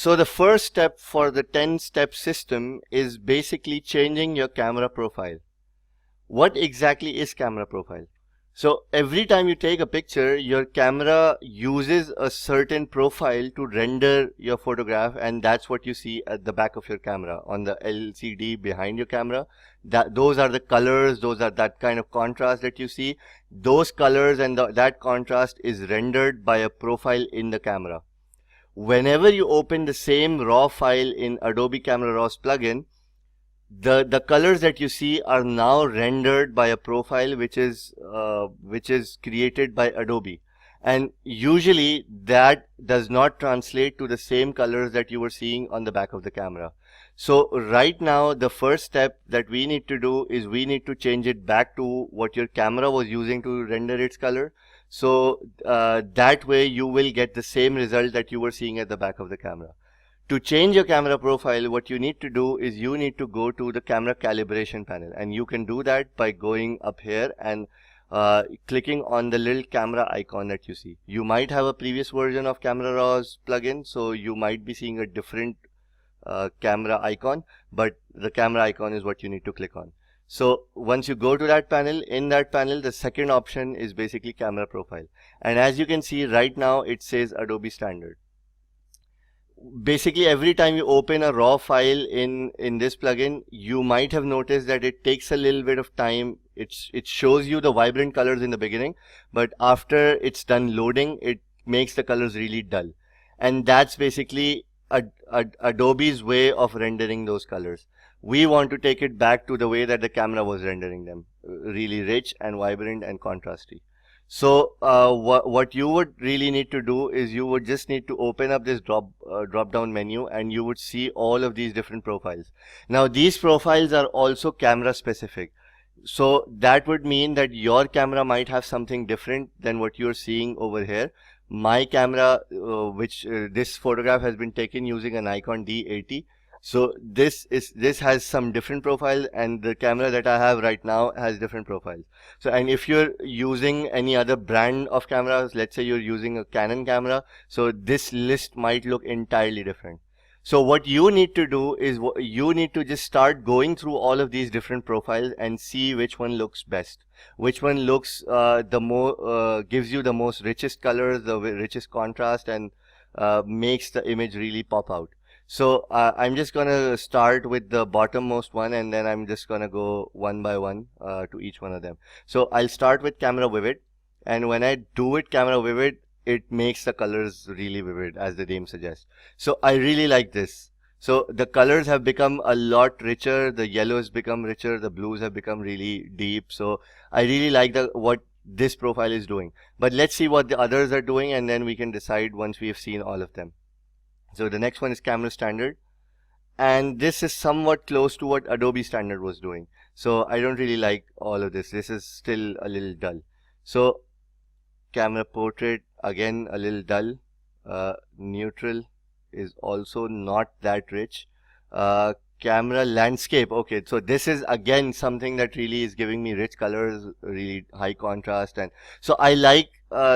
So the first step for the 10-step system is basically changing your camera profile. What exactly is camera profile? So every time you take a picture, your camera uses a certain profile to render your photograph, and that's what you see at the back of your camera on the LCD behind your camera. Those are the colors, those are that kind of contrast that you see. Those colors and that contrast is rendered by a profile in the camera. Whenever you open the same raw file in Adobe Camera Raws plugin, the colors that you see are now rendered by a profile which is created by Adobe, and usually that does not translate to the same colors that you were seeing on the back of the camera. So right now the first step that we need to do is we need to change it back to what your camera was using to render its color. So that way you will get the same result that you were seeing at the back of the camera. To change your camera profile, what you need to do is you need to go to the camera calibration panel, and you can do that by going up here and clicking on the little camera icon that you see. You might have a previous version of Camera Raws plugin, so you might be seeing a different camera icon, but the camera icon is what you need to click on. So once you go to that panel, in that panel the second option is basically camera profile, and as you can see right now it says Adobe Standard. Basically every time you open a raw file in this plugin, you might have noticed that it takes a little bit of time. It shows you the vibrant colors in the beginning, but after it's done loading, it makes the colors really dull, and that's basically Adobe's way of rendering those colors. We want to take it back to the way that the camera was rendering them, really rich and vibrant and contrasty. So what you would really need to do is you would just need to open up this drop down menu, and you would see all of these different profiles. Now these profiles are also camera specific, so that would mean that your camera might have something different than what you're seeing over here. My camera, this photograph has been taken using a Nikon D80. So this has some different profile, and the camera that I have right now has different profiles. So, and if you're using any other brand of cameras, let's say you're using a Canon camera, so this list might look entirely different. So what you need to do is you need to just start going through all of these different profiles and see which one looks best, which one looks gives you the most richest colors, the richest contrast, and makes the image really pop out. So I'm just gonna start with the bottommost one, and then I'm just gonna go one by one to each one of them. So I'll start with Camera Vivid, and when I do it Camera Vivid, it makes the colors really vivid, as the name suggests. So I really like this. So the colors have become a lot richer, the yellows become richer, the blues have become really deep. So I really like what this profile is doing. But let's see what the others are doing, and then we can decide once we have seen all of them. So the next one is Camera Standard, and this is somewhat close to what Adobe Standard was doing. So I don't really like all of this. This is still a little dull. So Camera Portrait, again a little dull. Neutral is also not that rich. Camera Landscape, okay, so this is again something that really is giving me rich colors, really high contrast, and so I like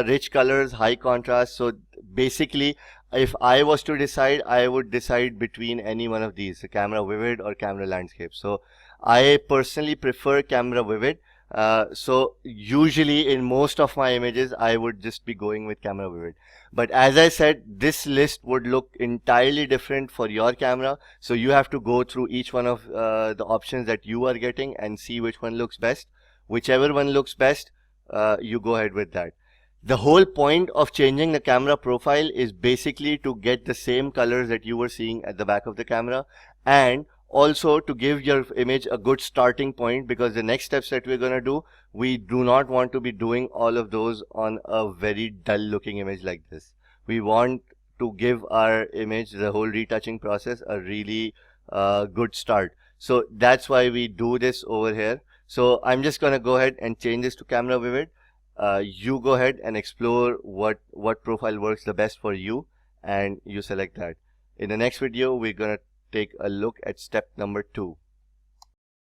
rich colors, high contrast. So basically, if I was to decide, I would decide between any one of these, the Camera Vivid or Camera Landscape. So I personally prefer Camera Vivid. So usually in most of my images, I would just be going with Camera Vivid. But as I said, this list would look entirely different for your camera. So you have to go through each one of the options that you are getting and see which one looks best. Whichever one looks best, you go ahead with that. The whole point of changing the camera profile is basically to get the same colors that you were seeing at the back of the camera, and also to give your image a good starting point, because the next steps that we're going to do, we do not want to be doing all of those on a very dull looking image like this. We want to give our image, the whole retouching process, a really good start. So that's why we do this over here. So I'm just going to go ahead and change this to Camera Vivid. You go ahead and explore what profile works the best for you, and you select that. In the next video, we're going to take a look at step number 2.